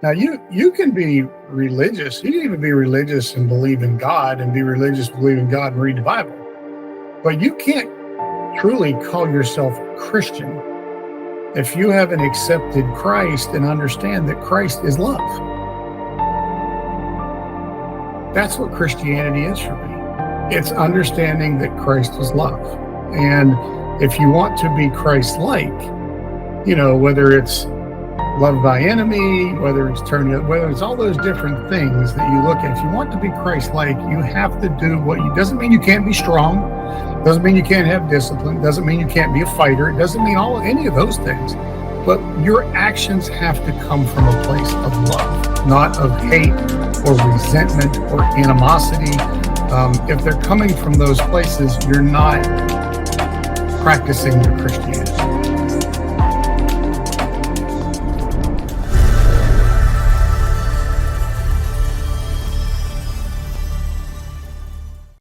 Now, you can be religious. You can even be religious and believe in God, and be religious, believe in God, and read the Bible. But you can't truly call yourself Christian if you haven't accepted Christ and understand that Christ is love. That's what Christianity is for me. It's understanding that Christ is love. And if you want to be Christ-like, whether it's love thy enemy, whether it's all those different things that you look at. If you want to be Christ-like, you have to do doesn't mean you can't be strong, doesn't mean you can't have discipline, doesn't mean you can't be a fighter, it doesn't mean any of those things. But your actions have to come from a place of love, not of hate or resentment or animosity. If they're coming from those places, you're not practicing your Christianity.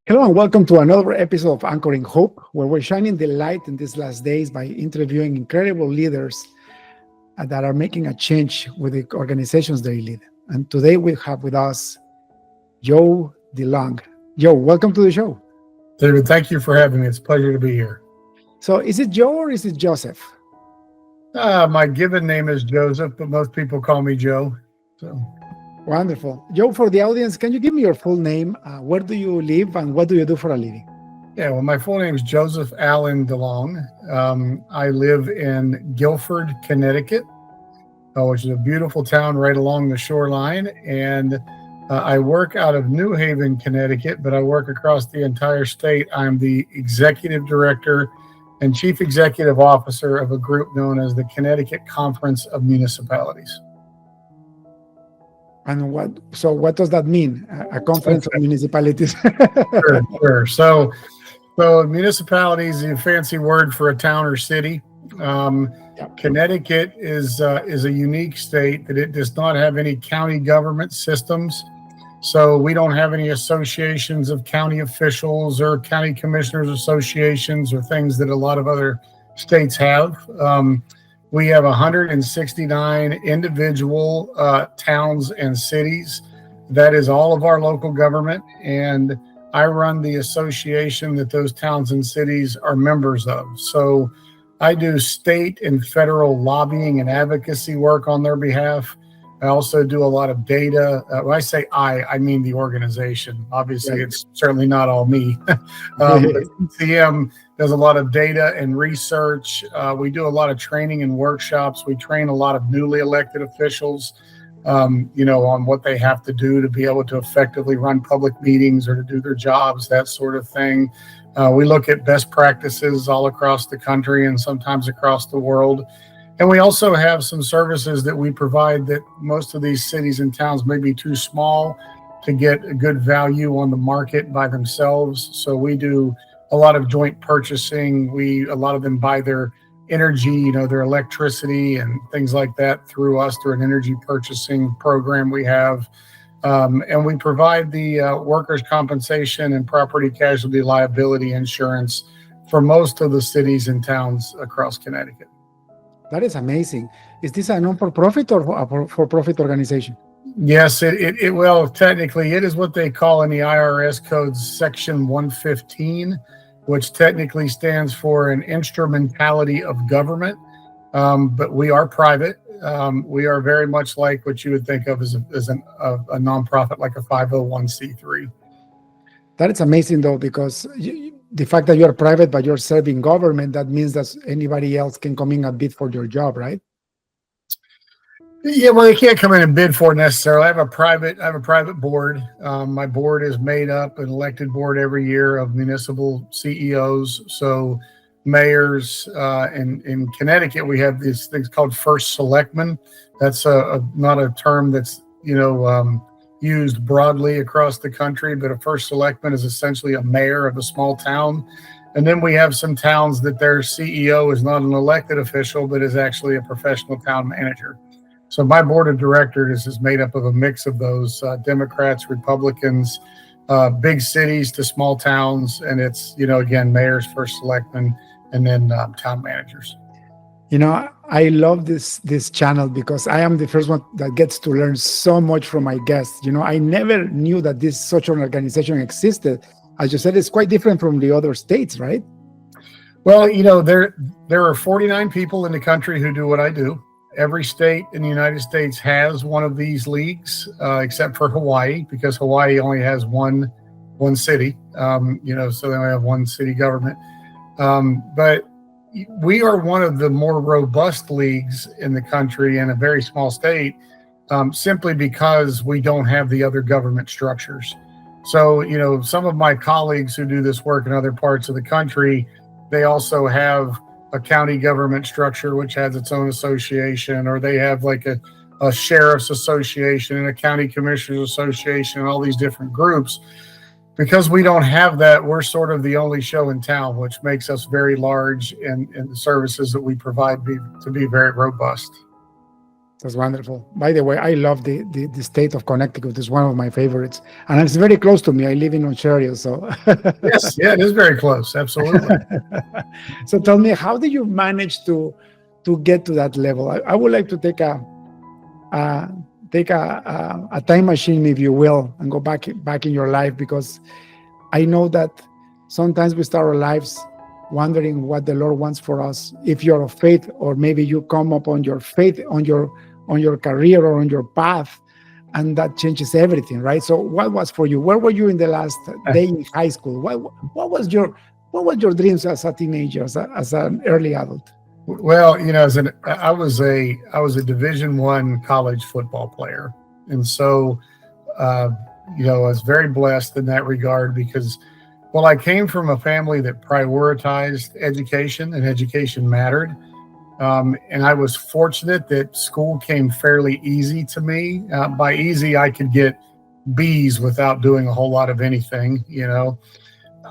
Hello and welcome to another episode of Anchoring Hope, where we're shining the light in these last days by interviewing incredible leaders that are making a change with the organizations they lead. And today we have with us Joe DeLong. Joe, welcome to the show. David, thank you for having me. It's a pleasure to be here. So is it Joe or is it Joseph? My given name is Joseph, but most people call me Joe. So. Wonderful. Joe, for the audience, can you give me your full name? Where do you live and what do you do for a living? Yeah, well, my full name is Joseph Allen DeLong. I live in Guilford, Connecticut, which is a beautiful town right along the shoreline. And I work out of New Haven, Connecticut, but I work across the entire state. I'm the executive director and chief executive officer of a group known as the Connecticut Conference of Municipalities. And what does that mean? A conference of municipalities? Sure. So municipalities is a fancy word for a town or city. Connecticut is a unique state that it does not have any county government systems. So we don't have any associations of county officials or county commissioners associations or things that a lot of other states have. We have 169 individual towns and cities. That is all of our local government. And I run the association that those towns and cities are members of. So I do state and federal lobbying and advocacy work on their behalf. I also do a lot of data. When I say I mean the organization. Obviously, It's certainly not all me. CM does a lot of data and research. We do a lot of training and workshops. We train a lot of newly elected officials, on what they have to do to be able to effectively run public meetings or to do their jobs, that sort of thing. We look at best practices all across the country and sometimes across the world. And we also have some services that we provide that most of these cities and towns may be too small to get a good value on the market by themselves. So we do a lot of joint purchasing. A lot of them buy their energy, their electricity and things like that through us, through an energy purchasing program we have. And we provide the workers' compensation and property casualty liability insurance for most of the cities and towns across Connecticut. That is amazing. Is this a non-for-profit or a for-profit organization? Yes, well, technically it is what they call in the IRS codes Section 115, which technically stands for an instrumentality of government. But we are private. We are very much like what you would think of as a nonprofit, like a 501c3. That is amazing, though, because the fact that you're private but you're serving government, that means that anybody else can come in and bid for your job, right? Yeah, well, they can't come in and bid for it necessarily. I have a private board. My board is made up, an elected board every year of municipal CEOs. So mayors in Connecticut, we have these things called first selectmen. That's not a term that's used broadly across the country, but a first selectman is essentially a mayor of a small town. And then we have some towns that their CEO is not an elected official, but is actually a professional town manager. So my board of directors is made up of a mix of those Democrats, Republicans, big cities to small towns. And it's, again, mayors, first selectmen, and then town managers. I love this channel because I am the first one that gets to learn so much from my guests. I never knew that this such an organization existed. As you said, it's quite different from the other states, right? Well, there are 49 people in the country who do what I do. Every state in the United States has one of these leagues, except for Hawaii, because Hawaii only has one city. So they only have one city government. But we are one of the more robust leagues in the country in a very small state, simply because we don't have the other government structures. So, some of my colleagues who do this work in other parts of the country, they also have a county government structure, which has its own association, or they have like a sheriff's association and a county commissioners association and all these different groups. Because we don't have that, we're sort of the only show in town, which makes us very large and the services that we provide to be very robust. That's wonderful. By the way, I love the state of Connecticut. It's one of my favorites. And it's very close to me. I live in Ontario, so. Yes, yeah, it is very close. Absolutely. So tell me, how did you manage to get to that level? I would like to take a time machine, if you will, and go back in your life, because I know that sometimes we start our lives wondering what the Lord wants for us. If you're of faith, or maybe you come up on your faith, on your career or on your path, and that changes everything, right? So what was for you? Where were you in the last day in high school? What was your dreams as a teenager, as an early adult? Well, I was a Division I college football player, and so I was very blessed in that regard because, well, I came from a family that prioritized education, and education mattered. And I was fortunate that school came fairly easy to me. By easy, I could get B's without doing a whole lot of anything.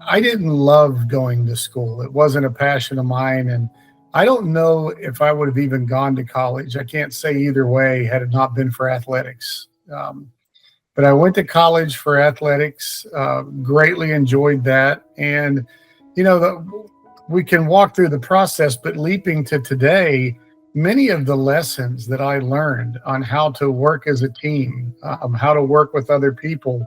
I didn't love going to school. It wasn't a passion of mine, and I don't know if I would have even gone to college. I can't say either way had it not been for athletics. But I went to college for athletics, greatly enjoyed that. And, we can walk through the process, but leaping to today, many of the lessons that I learned on how to work as a team, how to work with other people,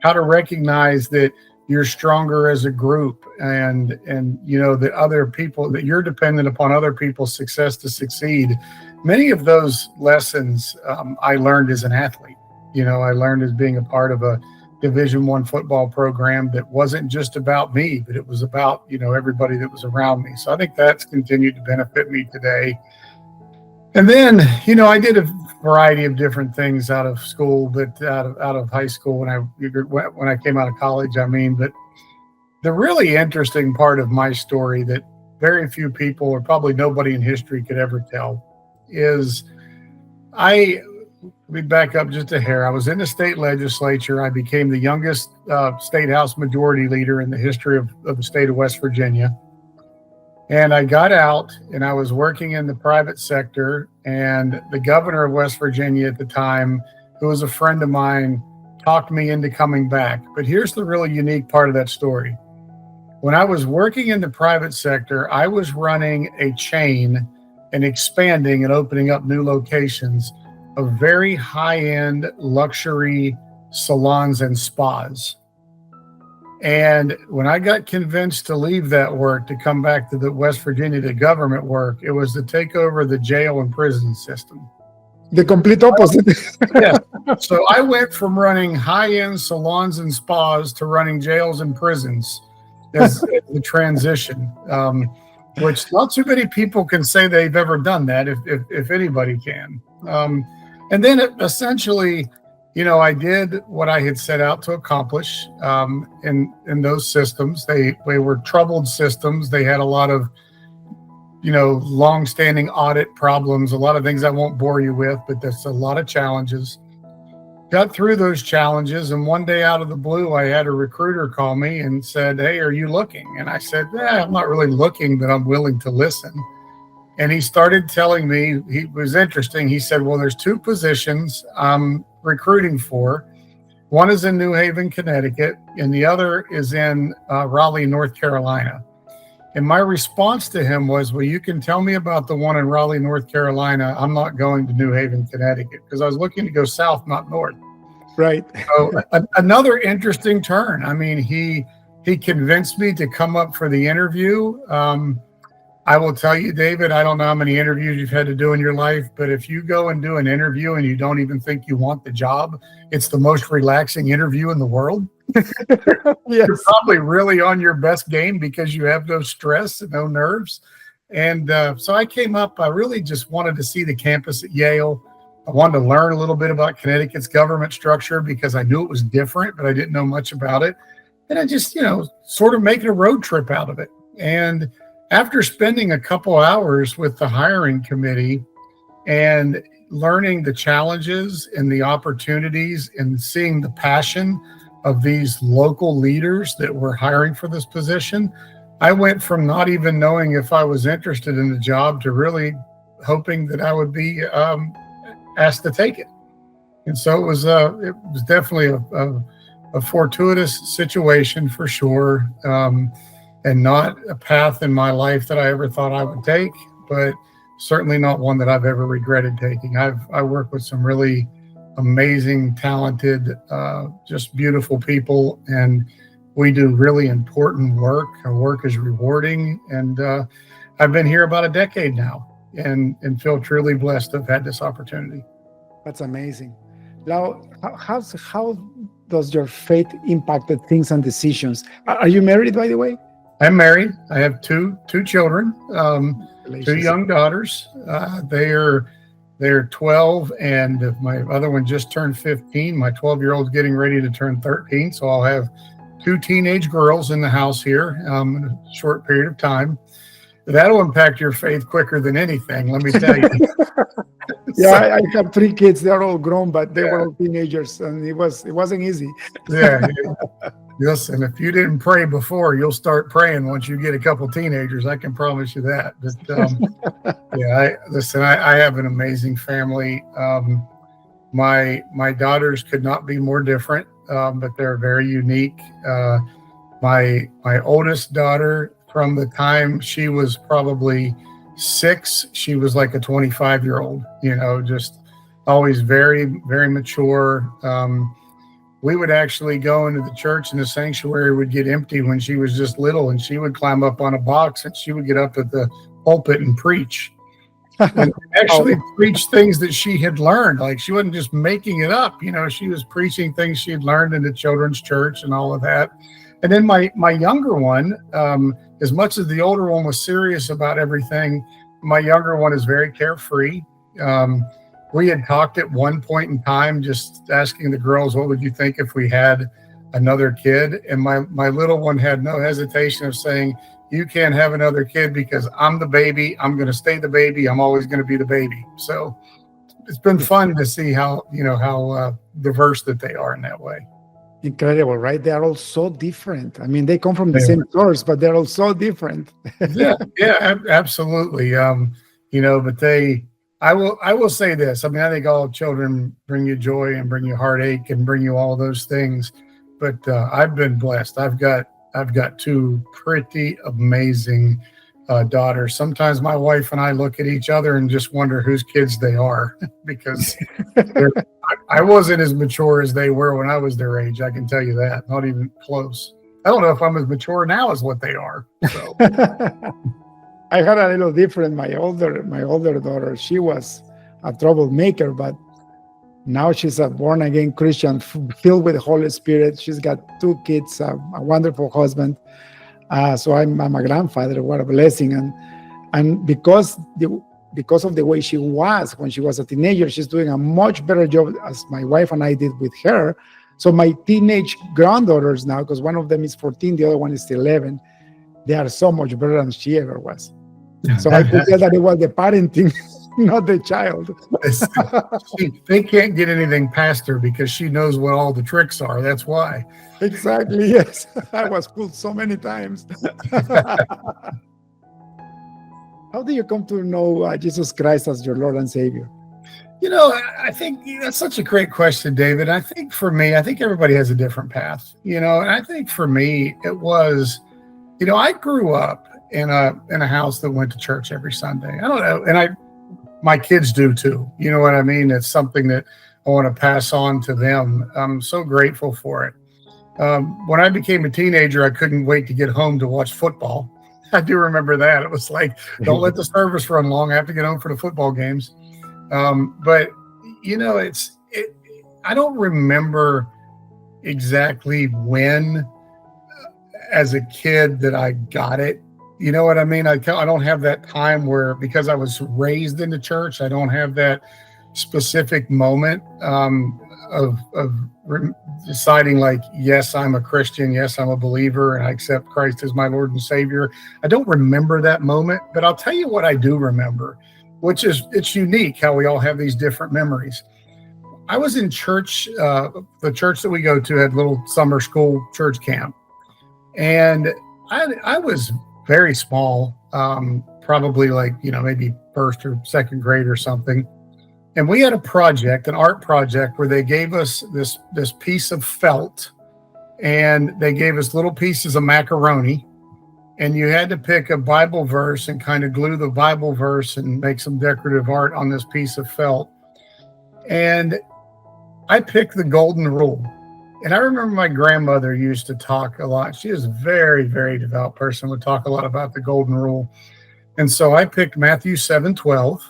how to recognize that you're stronger as a group, and that other people, that you're dependent upon other people's success to succeed. Many of those lessons I learned as an athlete. I learned as being a part of a Division I football program that wasn't just about me, but it was about, everybody that was around me. So I think that's continued to benefit me today. And then, I did a variety of different things out of school, but out of high school when I came out of college, but the really interesting part of my story that very few people, or probably nobody in history, could ever tell is let me back up just a hair. I was in the state legislature. I became the youngest state house majority leader in the history of the state of West Virginia. And I got out and I was working in the private sector, and the governor of West Virginia at the time, who was a friend of mine, talked me into coming back. But here's the really unique part of that story. When I was working in the private sector, I was running a chain and expanding and opening up new locations of very high-end luxury salons and spas. And when I got convinced to leave that work to come back to the West Virginia to government work, it was to take over the jail and prison system. The complete opposite. Yeah. So I went from running high-end salons and spas to running jails and prisons as the transition, which not too many people can say they've ever done that, if anybody can. And then essentially, I did what I had set out to accomplish in those systems. They were troubled systems. They had a lot of, long-standing audit problems, a lot of things I won't bore you with, but there's a lot of challenges. Got through those challenges, and one day out of the blue, I had a recruiter call me and said, "Hey, are you looking?" And I said, I'm not really looking, but I'm willing to listen. And he started telling me, it was interesting. He said, well, there's two positions I'm recruiting for. One is in New Haven, Connecticut, and the other is in Raleigh, North Carolina. And my response to him was, well, you can tell me about the one in Raleigh, North Carolina. I'm not going to New Haven, Connecticut, because I was looking to go south, not north. Right. So another interesting turn. I mean, he convinced me to come up for the interview. I will tell you, David, I don't know how many interviews you've had to do in your life, but if you go and do an interview and you don't even think you want the job, it's the most relaxing interview in the world. Yes. You're probably really on your best game because you have no stress and no nerves. And so I came up, I really just wanted to see the campus at Yale. I wanted to learn a little bit about Connecticut's government structure because I knew it was different, but I didn't know much about it. And I just, sort of making a road trip out of it. And after spending a couple hours with the hiring committee and learning the challenges and the opportunities and seeing the passion of these local leaders that were hiring for this position, I went from not even knowing if I was interested in the job to really hoping that I would be asked to take it. And so it was definitely a fortuitous situation for sure. And not a path in my life that I ever thought I would take, but certainly not one that I've ever regretted taking. I work with some really amazing, talented, just beautiful people, and we do really important work. Our work is rewarding, and I've been here about a decade now, and feel truly blessed to have had this opportunity. That's amazing. Now, how does your faith impacted things and decisions? Are you married, by the way? I'm married. I have two children, two young daughters. They're 12, and my other one just turned 15. My 12-year-old's getting ready to turn 13, so I'll have two teenage girls in the house here in a short period of time. That'll impact your faith quicker than anything, let me tell you. Yeah, I have three kids. They're all grown, but they were all teenagers, and it wasn't easy. Yeah. Listen, if you didn't pray before, you'll start praying once you get a couple teenagers. I can promise you that. But I have an amazing family. My daughters could not be more different, but they're very unique. My oldest daughter, from the time she was probably 6, she was like a 25-year-old. Just always very, very mature. We would actually go into the church, and the sanctuary would get empty when she was just little, and she would climb up on a box and she would get up at the pulpit and preach. And actually preach things that she had learned. Like, she wasn't just making it up. She was preaching things she had learned in the children's church and all of that. And then my younger one, as much as the older one was serious about everything, my younger one is very carefree. We had talked at one point in time, just asking the girls, what would you think if we had another kid? And my little one had no hesitation of saying, you can't have another kid because I'm the baby. I'm going to stay the baby. I'm always going to be the baby. So it's been fun to see how diverse that they are in that way. Incredible, right? They are all so different. I mean, they come from the same source, but they're all so different. yeah, absolutely. But I will say this. I mean, I think all children bring you joy and bring you heartache and bring you all those things. But I've been blessed. I've got two pretty amazing daughters. Sometimes my wife and I look at each other and just wonder whose kids they are because I wasn't as mature as they were when I was their age. I can tell you that. Not even close. I don't know if I'm as mature now as what they are. So. I had a little different. My older daughter, she was a troublemaker, but now she's a born-again Christian filled with the Holy Spirit. She's got 2 kids, a wonderful husband. So I'm a grandfather. What a blessing! And because of the way she was when she was a teenager, she's doing a much better job as my wife and I did with her. So my teenage granddaughters now, because one of them is 14, the other one is 11, they are so much better than she ever was. So I could tell that it was the parenting, not the child. They can't get anything past her because she knows what all the tricks are. That's why. Exactly, yes. I was fooled so many times. How do you come to know Jesus Christ as your Lord and Savior? I think that's such a great question, David. I think for me, I think everybody has a different path, and I think for me, it was, I grew up in a house that went to church every Sunday. I don't know, and my kids do too. You know what I mean? It's something that I want to pass on to them. I'm so grateful for it. When I became a teenager, I couldn't wait to get home to watch football. I do remember that. It was like, don't let the service run long. I have to get home for the football games. But I don't remember exactly when as a kid that I got it. You know what I mean? I don't have that time where, because I was raised in the church, I don't have that specific moment of deciding like, yes, I'm a Christian. Yes, I'm a believer and I accept Christ as my Lord and Savior. I don't remember that moment, but I'll tell you what I do remember, which is, it's unique how we all have these different memories. I was in church. The church that we go to had little summer school church camp. And I was very small, probably like, maybe first or second grade or something. And we had a project, an art project, where they gave us this piece of felt and they gave us little pieces of macaroni. And you had to pick a Bible verse and kind of glue the Bible verse and make some decorative art on this piece of felt. And I picked the golden rule. And I remember my grandmother used to talk a lot. She was a very, very devout person, would talk a lot about the golden rule. And so I picked Matthew 7:12,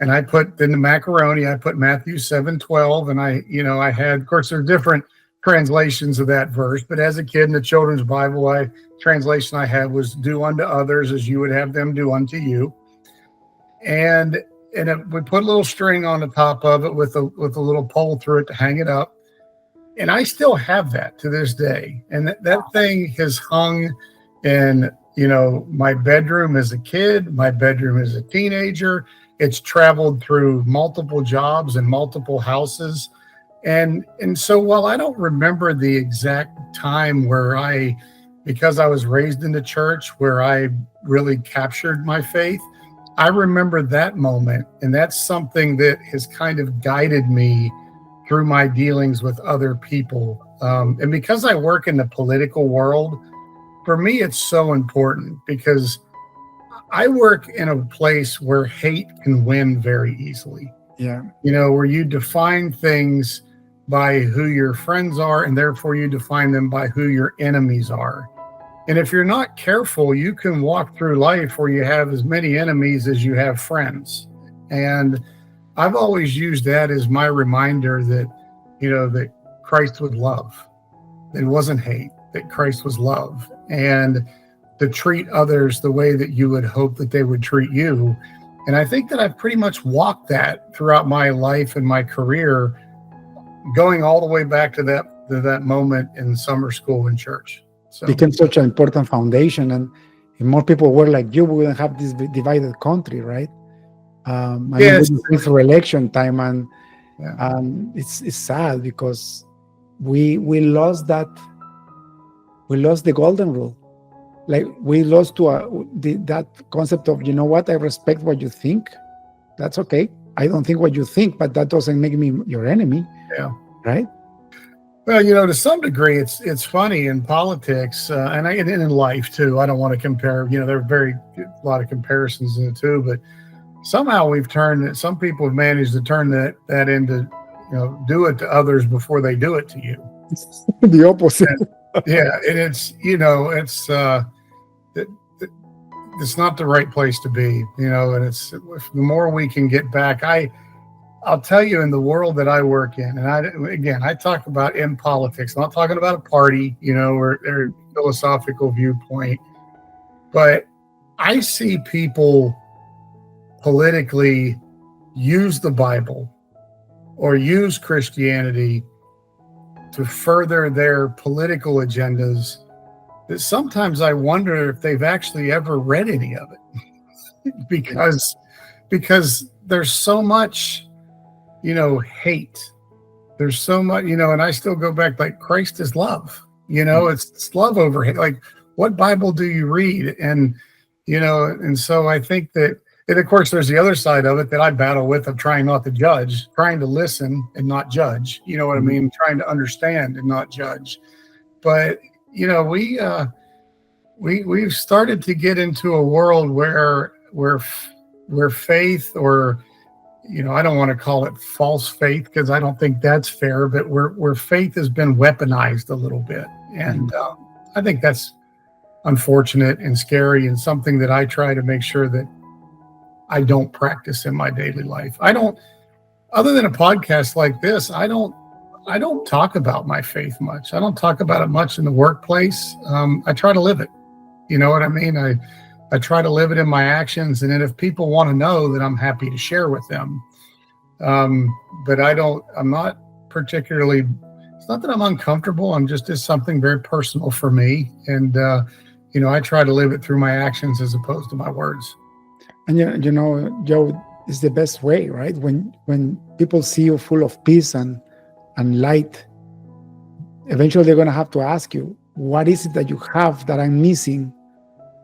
and I put in the macaroni, I put Matthew 7:12, and I had, of course, there are different translations of that verse, but as a kid in the children's Bible, translation I had was do unto others as you would have them do unto you. And we put a little string on the top of it with a little pole through it to hang it up. And I still have that to this day. And that thing has hung in, my bedroom as a kid, my bedroom as a teenager. It's traveled through multiple jobs and multiple houses. And so while I don't remember the exact time where because I was raised in the church, where I really captured my faith, I remember that moment. And that's something that has kind of guided me through my dealings with other people. And because I work in the political world, for me, it's so important because I work in a place where hate can win very easily. Yeah. Where you define things by who your friends are, and therefore you define them by who your enemies are. And if you're not careful, you can walk through life where you have as many enemies as you have friends. And I've always used that as my reminder that, that Christ was love. It wasn't hate, that Christ was love. And to treat others the way that you would hope that they would treat you. And I think that I've pretty much walked that throughout my life and my career, going all the way back to that moment in summer school and church. So became such an important foundation. And if more people were like you, we wouldn't have this divided country, right? Yes. It's election time, and it's sad because we lost that. We lost the golden rule. Like we lost that concept of, I respect what you think. That's okay. I don't think what you think, but that doesn't make me your enemy. Yeah. Right. Well, to some degree, it's funny in politics and in life too. I don't want to compare. There are a lot of comparisons in the two, but somehow some people have managed to turn that into, do it to others before they do it to you. The opposite. Yeah, and it's it's not the right place to be, and it's the more we can get back. I'll tell you, in the world that I work in, and I talk about in politics. I'm not talking about a party, or their philosophical viewpoint, but I see people politically use the Bible or use Christianity to further their political agendas, that sometimes I wonder if they've actually ever read any of it because there's so much, hate. There's so much, and I still go back, like, Christ is love, it's love over hate. Like, what Bible do you read? And, and so I think that, and of course, there's the other side of it that I battle with, of trying not to judge, trying to listen and not judge. You know what I mean? Trying to understand and not judge. But, we've started to get into a world where faith, or I don't want to call it false faith because I don't think that's fair, but where faith has been weaponized a little bit, and I think that's unfortunate and scary, and something that I try to make sure that I don't practice in my daily life. I don't, other than a podcast like this, I don't talk about my faith much. I don't talk about it much in the workplace. I try to live it. You know what I mean? I try to live it in my actions. And then if people want to know, then I'm happy to share with them. But I'm not particularly, it's not that I'm uncomfortable. It's something very personal for me. And, I try to live it through my actions as opposed to my words. And, Joe, it's the best way, right? When people see you full of peace and light, eventually they're going to have to ask you, what is it that you have that I'm missing?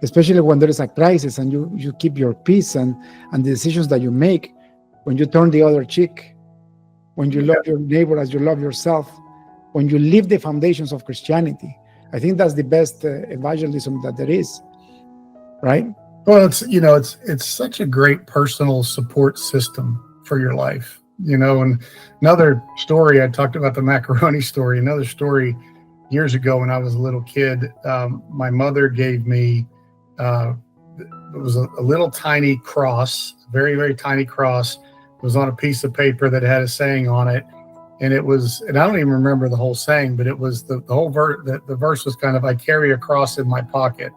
Especially when there is a crisis and you keep your peace and the decisions that you make, when you turn the other cheek, when you love your neighbor as you love yourself, when you live the foundations of Christianity. I think that's the best evangelism that there is, right? Well, it's such a great personal support system for your life, and another story, I talked about the macaroni story, another story years ago when I was a little kid, my mother gave me, it was a little tiny cross, very, very tiny cross. It was on a piece of paper that had a saying on it. And I don't even remember the whole saying, but it was the whole verse. The verse was kind of, I carry a cross in my pocket.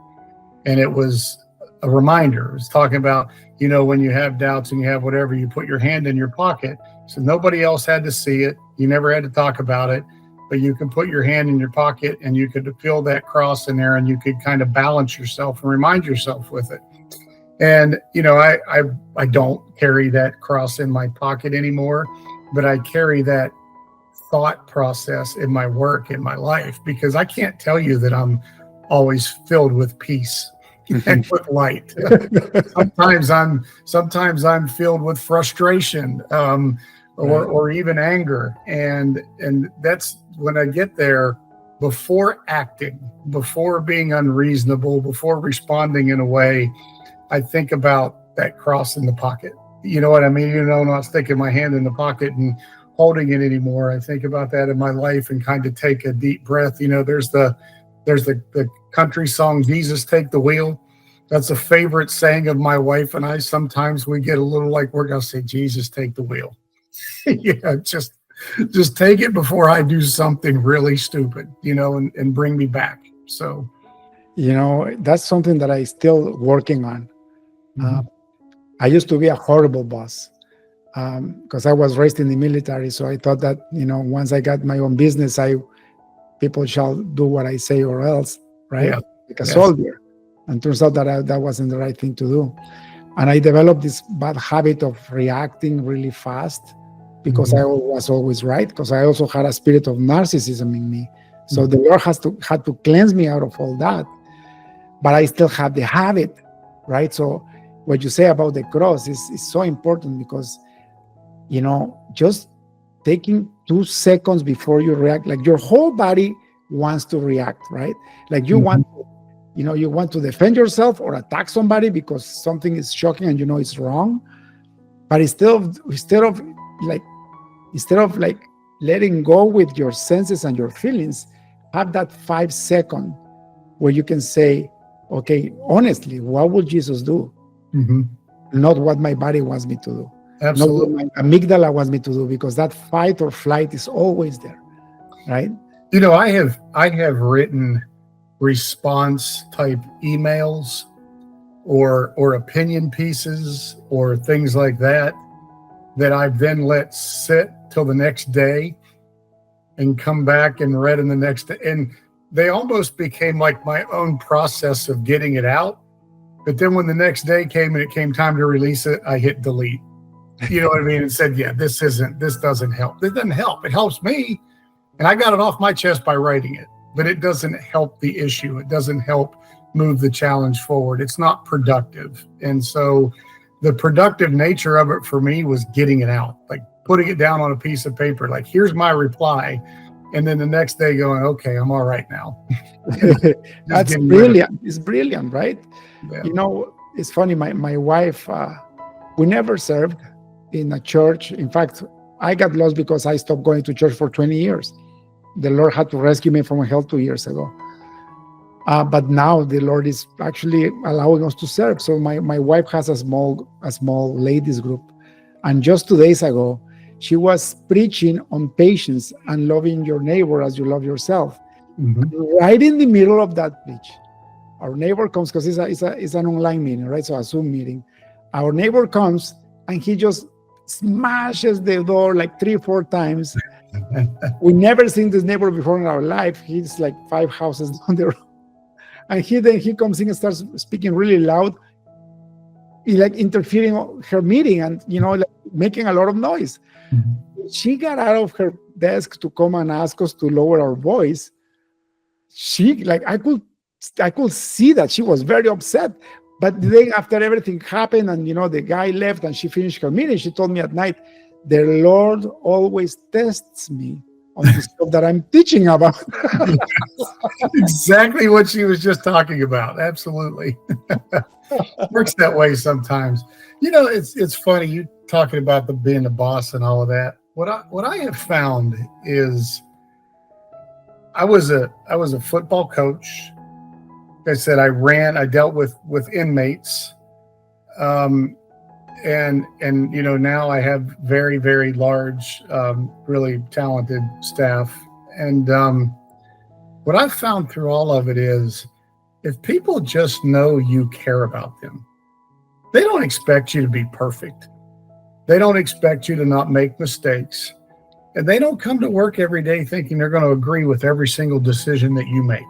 And it was a reminder. It was talking about, when you have doubts and you have whatever, you put your hand in your pocket. So nobody else had to see it. You never had to talk about it, but you can put your hand in your pocket and you could feel that cross in there and you could kind of balance yourself and remind yourself with it. And, I don't carry that cross in my pocket anymore, but I carry that thought process in my work, in my life, because I can't tell you that I'm always filled with peace and with light. sometimes I'm filled with frustration, or even anger. And that's when I get there, before acting, before being unreasonable, before responding in a way, I think about that cross in the pocket. You know what I mean? Not sticking my hand in the pocket and holding it anymore. I think about that in my life and kind of take a deep breath. There's the country song, Jesus Take the Wheel. That's a favorite saying of my wife and I. Sometimes we get a little like, we're going to say, Jesus, take the wheel. Just take it before I do something really stupid, and bring me back. So, that's something that I still working on. I used to be a horrible boss because I was raised in the military. So I thought that, once I got my own business, people shall do what I say or else, right? Yeah. Like a soldier. And turns out that that wasn't the right thing to do. And I developed this bad habit of reacting really fast because I was always right, because I also had a spirit of narcissism in me. So the Lord had to cleanse me out of all that. But I still have the habit, right? So what you say about the cross is so important because, just taking 2 seconds before you react, like your whole body wants to react, right? Like you want to, you want to defend yourself or attack somebody because something is shocking and it's wrong. But instead of letting go with your senses and your feelings, have that 5 second where you can say, okay, honestly, what would Jesus do? Not what my body wants me to do. Absolutely. Not what my amygdala wants me to do, because that fight or flight is always there, right? I have written response type emails or opinion pieces or things like that I've then let sit till the next day and come back and read in the next day. And they almost became like my own process of getting it out. But then when the next day came and it came time to release it, I hit delete. You know what I mean? And said, this doesn't help. It doesn't help. It helps me. And I got it off my chest by writing it, but it doesn't help the issue. It doesn't help move the challenge forward. It's not productive. And so the productive nature of it for me was getting it out, like putting it down on a piece of paper. Like, here's my reply. and then the next day going, okay, I'm all right now. That's brilliant. It's brilliant, right? Yeah. You know, it's funny. My wife, we never served in a church. In fact, I got lost because I stopped going to church for 20 years. The Lord had to rescue me from hell 2 years ago. But now the Lord is actually allowing us to serve. So my wife has a small ladies group. And just 2 days ago, she was preaching on patience and loving your neighbor as you love yourself. Mm-hmm. Right in the middle of that preach, our neighbor comes, because it's an online meeting, right? So a Zoom meeting. Our neighbor comes and he just smashes the door like 3-4 times. We never seen this neighbor before in our life. He's like 5 houses down the road. And he comes in and starts speaking really loud. He like interfering on her meeting and, like making a lot of noise. Mm-hmm. She got out of her desk to come and ask us to lower our voice. She, like, I could see that she was very upset. But then after everything happened and, the guy left and she finished her meeting, she told me at night, the Lord always tests me on the stuff that I'm teaching about. Exactly what she was just talking about. Absolutely. Works that way sometimes. It's funny, you talking about being the boss and all of that. What I have found is I was a football coach. Like I said, I dealt with inmates. And now I have very, very large, really talented staff. And what I've found through all of it is, if people just know you care about them, they don't expect you to be perfect. They don't expect you to not make mistakes. And they don't come to work every day thinking they're going to agree with every single decision that you make.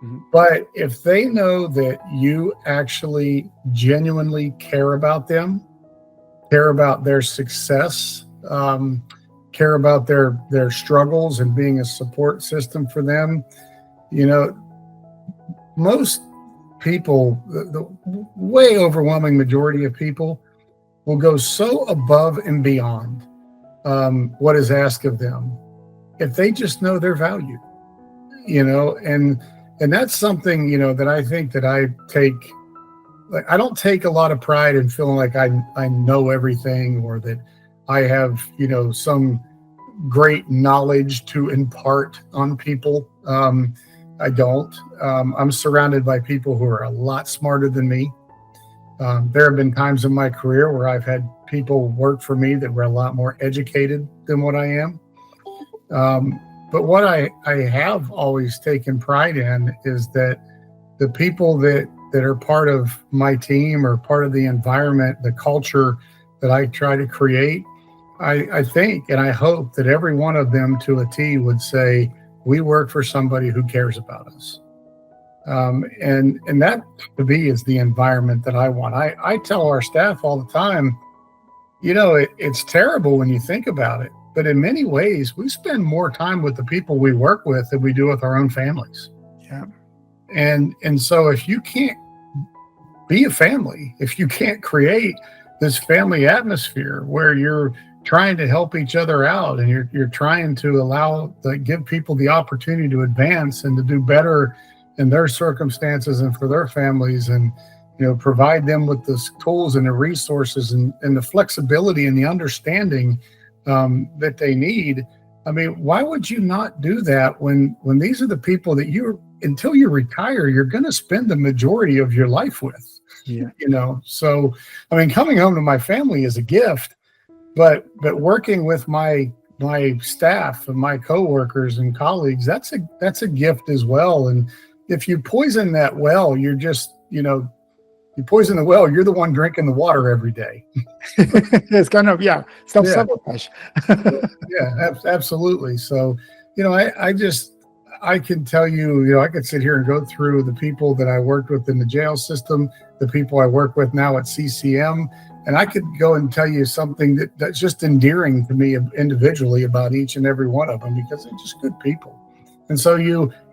Mm-hmm. But if they know that you actually genuinely care about them, care about their success, care about their struggles and being a support system for them, most people, the way overwhelming majority of people, will go so above and beyond what is asked of them if they just know their value, and that's something, that I think that I take. Like, I don't take a lot of pride in feeling like I know everything, or that I have, some great knowledge to impart on people. I don't. I'm surrounded by people who are a lot smarter than me. There have been times in my career where I've had people work for me that were a lot more educated than what I am. But what I have always taken pride in is that the people that are part of my team or part of the environment, the culture that I try to create, I think and I hope that every one of them to a T would say, we work for somebody who cares about us. And that to me is the environment that I want. I tell our staff all the time, it's terrible when you think about it, but in many ways, we spend more time with the people we work with than we do with our own families. Yeah. And so if you can't be a family, if you can't create this family atmosphere where you're trying to help each other out and you're trying to give people the opportunity to advance and to do better in their circumstances and for their families, and provide them with the tools and the resources and the flexibility and the understanding that they need. I mean, why would you not do that when these are the people that until you retire, you're going to spend the majority of your life with? Yeah. So, I mean, coming home to my family is a gift, but working with my staff and my coworkers and colleagues, that's a gift as well. And if you poison that well, you're just, you poison the well, you're the one drinking the water every day. It's kind of, self-sabotage. Yeah, absolutely. So, I can tell you, I could sit here and go through the people that I worked with in the jail system, the people I work with now at CCM, and I could go and tell you something that's just endearing to me individually about each and every one of them, because they're just good people. And so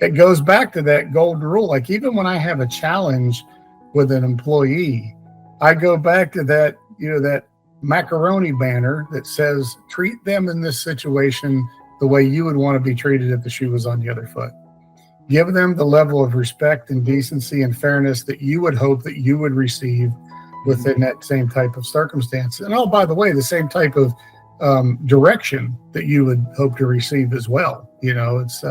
it goes back to that golden rule. Like, even when I have a challenge with an employee, I go back to that, that macaroni banner that says, treat them in this situation the way you would want to be treated if the shoe was on the other foot. Give them the level of respect and decency and fairness that you would hope that you would receive within that same type of circumstance. And oh, by the way, the same type of direction that you would hope to receive as well. It's,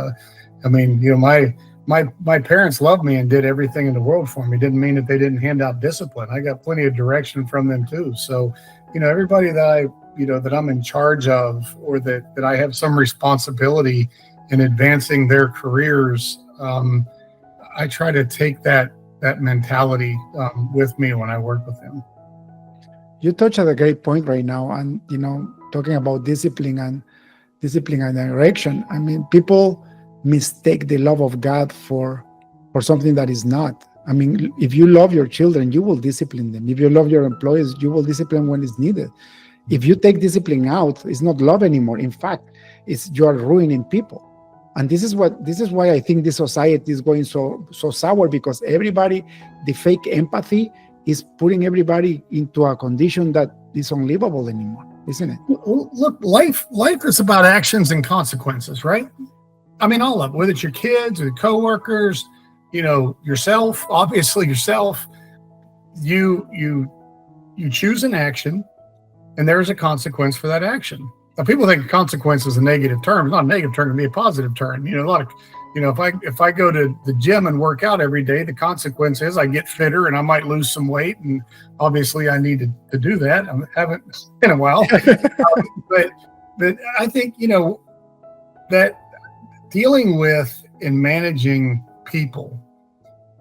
my parents loved me and did everything in the world for me. Didn't mean that they didn't hand out discipline. I got plenty of direction from them too. So, everybody that that I'm in charge of, or that I have some responsibility in advancing their careers, I try to take that mentality with me when I work with them. You touch at a great point right now, and talking about discipline and direction. I mean, people mistake the love of God for something that is not. I mean, if you love your children, you will discipline them. If you love your employees, you will discipline when it's needed. If you take discipline out, it's not love anymore. In fact, you are ruining people. And this is why I think this society is going so sour, because everybody, the fake empathy is putting everybody into a condition that is unlivable anymore, isn't it? Look, life is about actions and consequences, right? I mean, all of it, whether it's your kids or coworkers, yourself, obviously yourself, you choose an action and there's a consequence for that action. Now, people think consequence is a negative term. It's not a negative term, it can be a positive term. If I go to the gym and work out every day, the consequence is I get fitter and I might lose some weight. And obviously I need to do that. I haven't in a while. But I think, that dealing with and managing people,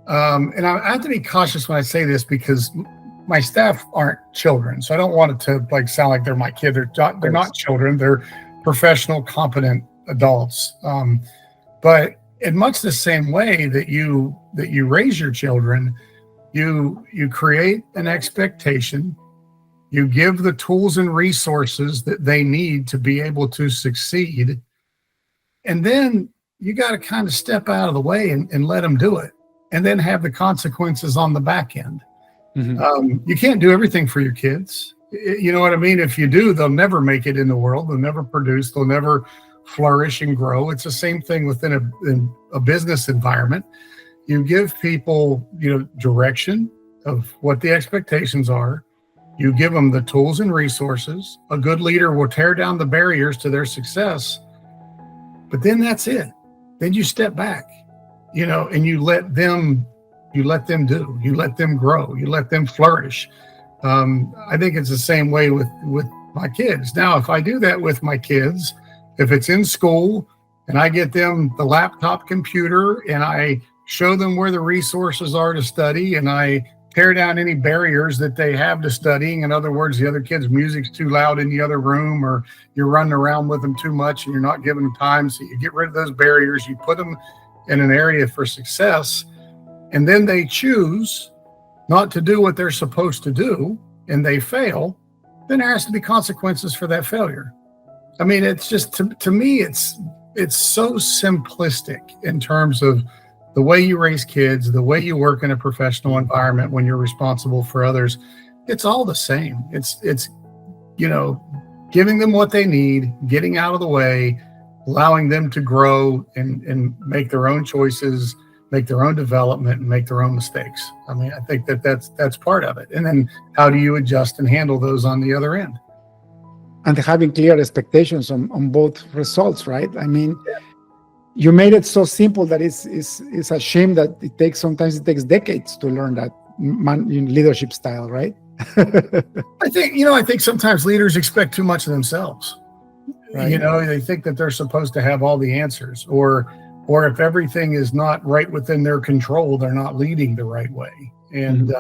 and I have to be cautious when I say this, because my staff aren't children, so I don't want it to sound like they're my kid. They're not children. They're professional, competent adults. But in much the same way that you raise your children, you create an expectation. You give the tools and resources that they need to be able to succeed, and then you got to kind of step out of the way and let them do it, and then have the consequences on the back end. Mm-hmm. You can't do everything for your kids. You know what I mean? If you do, they'll never make it in the world. They'll never produce. They'll never flourish and grow. It's the same thing within a business environment. You give people, direction of what the expectations are. You give them the tools and resources. A good leader will tear down the barriers to their success. But then that's it. Then you step back, and you let them do, you let them grow, you let them flourish. I think it's the same way with my kids. Now, if I do that with my kids, if it's in school and I get them the laptop computer and I show them where the resources are to study, and I tear down any barriers that they have to studying. In other words, the other kid's music's too loud in the other room, or you're running around with them too much and you're not giving them time. So you get rid of those barriers, you put them in an area for success, and then they choose not to do what they're supposed to do and they fail, then there has to be consequences for that failure. I mean, it's just, to me, it's so simplistic in terms of the way you raise kids, the way you work in a professional environment when you're responsible for others. It's all the same. It's giving them what they need, getting out of the way, allowing them to grow and make their own choices, make their own development, and make their own mistakes. I mean, I think that's part of it. And then how do you adjust and handle those on the other end? And having clear expectations on both results, right? I mean, you made it so simple that it's a shame that sometimes it takes decades to learn that leadership style, right? I think sometimes leaders expect too much of themselves. Right. They think that they're supposed to have all the answers, or if everything is not right within their control, they're not leading the right way. And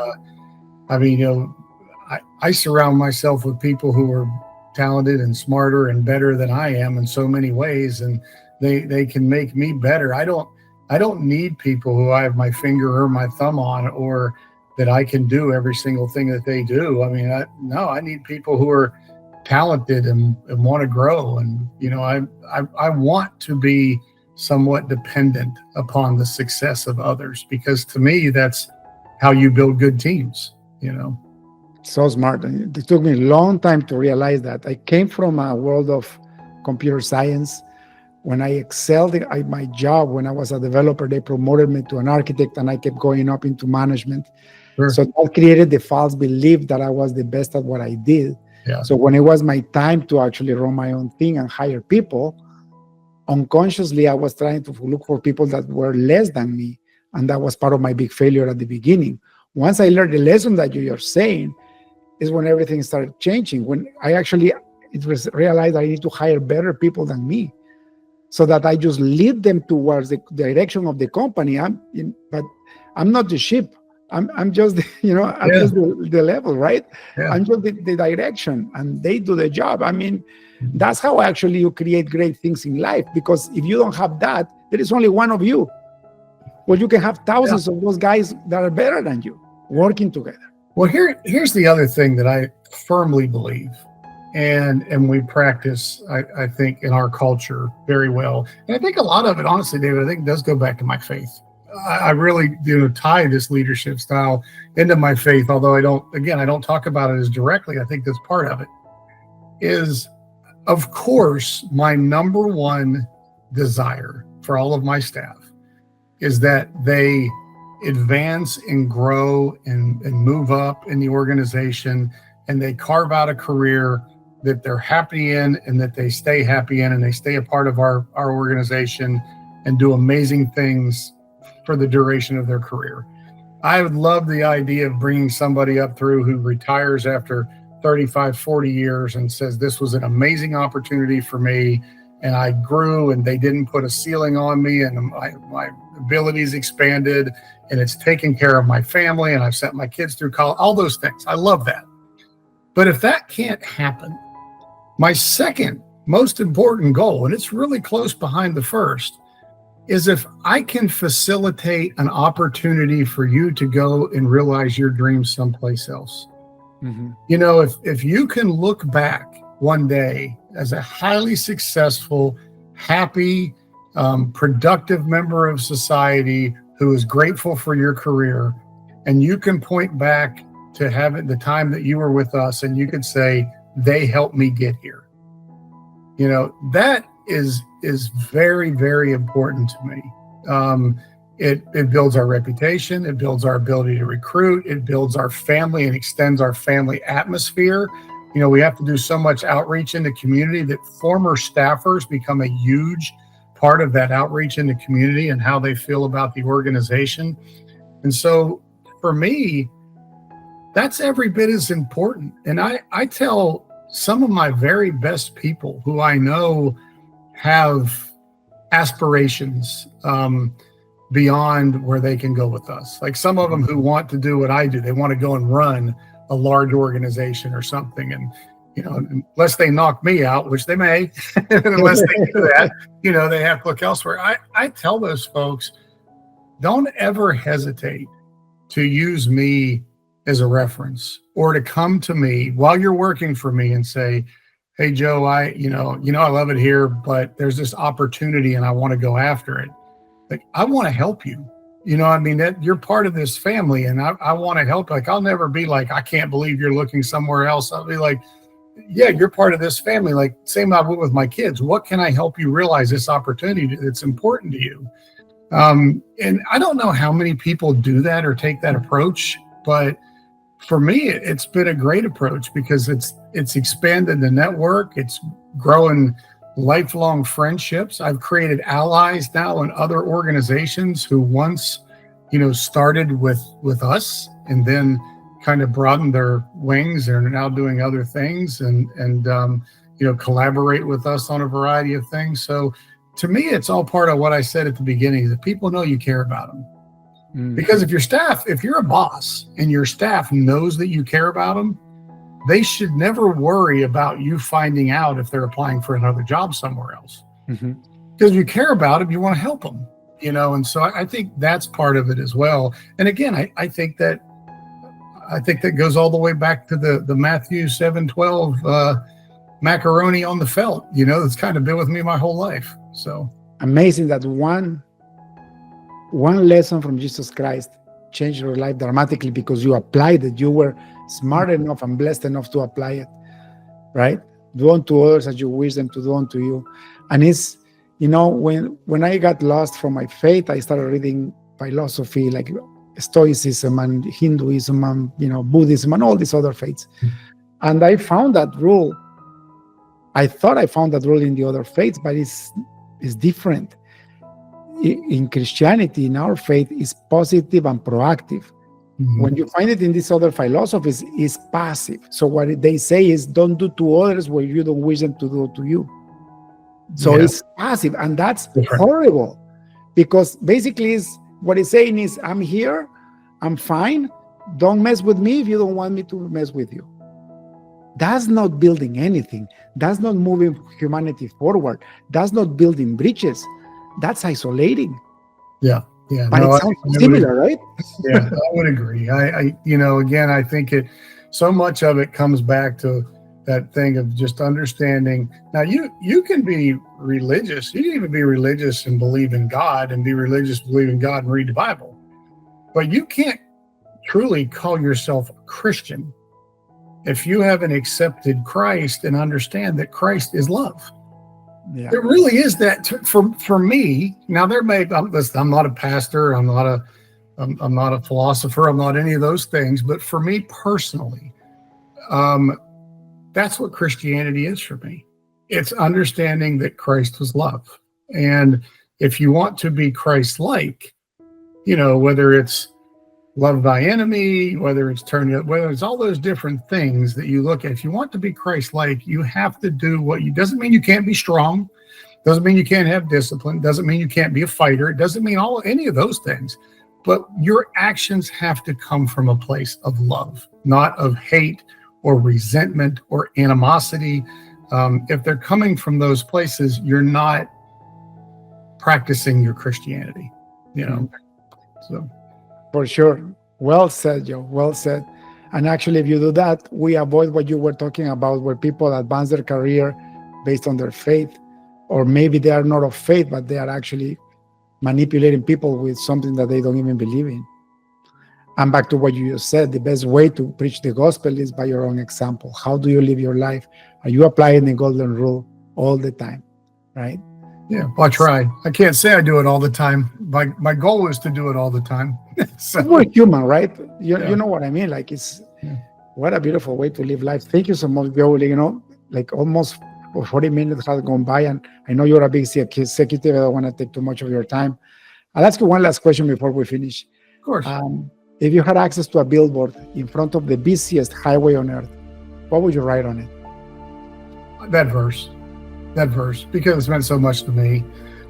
I surround myself with people who are talented and smarter and better than I am in so many ways, and they can make me better. I don't need people who I have my finger or my thumb on, or that I can do every single thing that they do. I mean, I need people who are talented and want to grow. And I want to be somewhat dependent upon the success of others, because to me, that's how you build good teams. So smart. It took me a long time to realize that. I came from a world of computer science, When I excelled at my job, when I was a developer, they promoted me to an architect, and I kept going up into management. Sure. So that created the false belief that I was the best at what I did. Yeah. So when it was my time to actually run my own thing and hire people, unconsciously I was trying to look for people that were less than me. And that was part of my big failure at the beginning. Once I learned the lesson that you're saying, is when everything started changing. When I actually realized I need to hire better people than me, so that I just lead them towards the direction of the company. But I'm not the ship. I'm just, I'm just the level, right? Yeah. I'm just the direction, and they do the job. I mean, that's how actually you create great things in life, because if you don't have that, there is only one of you. Well, you can have thousands of those guys that are better than you working together. Well, here's the other thing that I firmly believe, and we practice, I think, in our culture very well. And I think a lot of it, honestly, David, I think does go back to my faith. I really tie this leadership style into my faith, although I don't talk about it as directly. I think that's part of it. Is, of course, my number one desire for all of my staff is that they advance and grow and move up in the organization, and they carve out a career that they're happy in, and that they stay happy in, and they stay a part of our organization and do amazing things for the duration of their career. I would love the idea of bringing somebody up through who retires after 35, 40 years and says, this was an amazing opportunity for me, and I grew, and they didn't put a ceiling on me, and my abilities expanded, and it's taken care of my family, and I've sent my kids through college, all those things. I love that. But if that can't happen, my second most important goal, and it's really close behind the first, is if I can facilitate an opportunity for you to go and realize your dreams someplace else. Mm-hmm. If you can look back one day as a highly successful, happy, productive member of society who is grateful for your career, and you can point back to having the time that you were with us, and you could say, they helped me get here. That is very, very important to me. It builds our reputation. It builds our ability to recruit. It builds our family and extends our family atmosphere. We have to do so much outreach in the community that former staffers become a huge part of that outreach in the community and how they feel about the organization. And so for me, that's every bit as important. And I tell some of my very best people who I know have aspirations beyond where they can go with us. Like some of them who want to do what I do, they want to go and run a large organization or something. And, unless they knock me out, which they may, unless they do that, they have to look elsewhere. I tell those folks, don't ever hesitate to use me as a reference, or to come to me while you're working for me and say, hey, Joe, I love it here, but there's this opportunity and I want to go after it. Like, I want to help you. That you're part of this family, and I want to help. Like, I'll never be like, I can't believe you're looking somewhere else. I'll be like, yeah, you're part of this family. Like, same I would with my kids. What can I help you realize this opportunity that's important to you? And I don't know how many people do that or take that approach, but for me, it's been a great approach because it's expanded the network. It's growing lifelong friendships. I've created allies now in other organizations who once, started with us and then kind of broadened their wings and are now doing other things and collaborate with us on a variety of things. So to me, it's all part of what I said at the beginning, that people know you care about them. Because if you're a boss and your staff knows that you care about them, they should never worry about you finding out if they're applying for another job somewhere else. Mm-hmm. Because if you care about them, you want to help them, and so I think that's part of it as well. And again, I think that goes all the way back to the Matthew 7:12 macaroni on the felt, that's kind of been with me my whole life. So amazing that one lesson from Jesus Christ changed your life dramatically because you applied it. You were smart enough and blessed enough to apply it, right? Do unto others as you wish them to do unto you. And it's When I got lost from my faith, I started reading philosophy like Stoicism and Hinduism and Buddhism and all these other faiths. And I found that rule. I thought I found that rule in the other faiths, but it's different. In Christianity, in our faith, is positive and proactive. Mhm. When you find it in these other philosophies, it's passive. So what they say is, don't do to others what you don't wish them to do to you. So Yeah. it's passive, and that's Different. horrible, because basically what it's saying is, I'm here, I'm fine, don't mess with me if you don't want me to mess with you. That's not building anything. That's not moving humanity forward. That's not building bridges. That's isolating. Yeah. But No, it sounds I would similar, right? Yeah, I would agree. Again, I think so much of it comes back to that thing of just understanding. Now, you can be religious. You can even be religious and believe in God, and be religious, believe in God, and read the Bible. But you can't truly call yourself a Christian if you haven't accepted Christ and understand that Christ is love. Yeah. It really is that for me. Now, I'm not a pastor. I'm not a philosopher. I'm not any of those things. But for me personally, that's what Christianity is for me. It's understanding that Christ was love. And if you want to be Christ-like, whether it's love thy enemy, whether it's all those different things that you look at. If you want to be Christ-like, you have to do doesn't mean you can't be strong. Doesn't mean you can't have discipline. Doesn't mean you can't be a fighter. It doesn't mean any of those things. But your actions have to come from a place of love, not of hate or resentment or animosity. If they're coming from those places, you're not practicing your Christianity, So. For sure. Well said, Joe. Well said. And actually, if you do that, we avoid what you were talking about, where people advance their career based on their faith, or maybe they are not of faith, but they are actually manipulating people with something that they don't even believe in. And back to what you just said, the best way to preach the gospel is by your own example. How do you live your life? Are you applying the golden rule all the time? Right? Yeah, well, I try. I can't say I do it all the time. My goal is to do it all the time. So, we're human, right? You Yeah. know what I mean? Like, what a beautiful way to live life. Thank you so much, Joe. Like almost 40 minutes has gone by, and I know you're a big executive. I don't want to take too much of your time. I'll ask you one last question before we finish. of course. If you had access to a billboard in front of the busiest highway on earth, what would you write on it? That verse, because it's meant so much to me.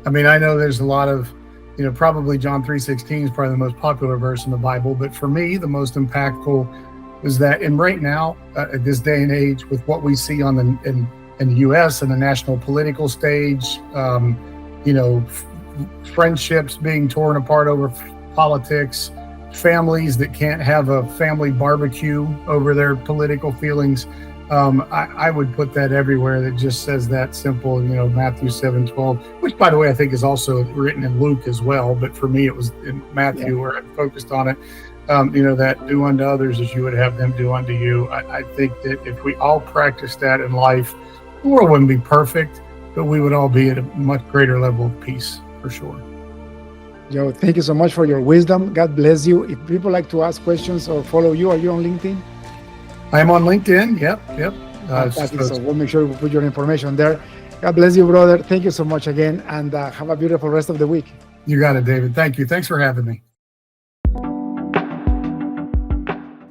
I mean, I know there's a lot of, probably John 3:16 is probably the most popular verse in the Bible, but for me, the most impactful is that, and right now, at this day and age, with what we see in the U.S. and the national political stage, friendships being torn apart over politics, families that can't have a family barbecue over their political feelings. I would put that everywhere. That just says that simple, Matthew 7:12, which, by the way, I think is also written in Luke as well. But for me, it was in Matthew where I focused on it. That do unto others as you would have them do unto you. I think that if we all practice that in life, the world wouldn't be perfect, but we would all be at a much greater level of peace, for sure. Joe, thank you so much for your wisdom. God bless you. If people like to ask questions or follow you, are you on LinkedIn? I am on LinkedIn. Yep. So we'll make sure we put your information there. God bless you, brother. Thank you so much again, and have a beautiful rest of the week. You got it, David. Thank you. Thanks for having me.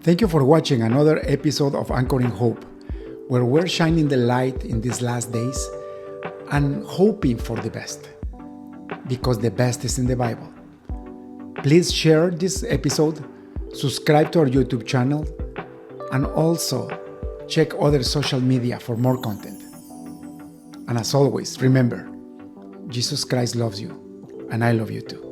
Thank you for watching another episode of Anchoring Hope, where we're shining the light in these last days and hoping for the best, because the best is in the Bible. Please share this episode, subscribe to our YouTube channel, and also check other social media for more content. And as always, remember, Jesus Christ loves you, and I love you too.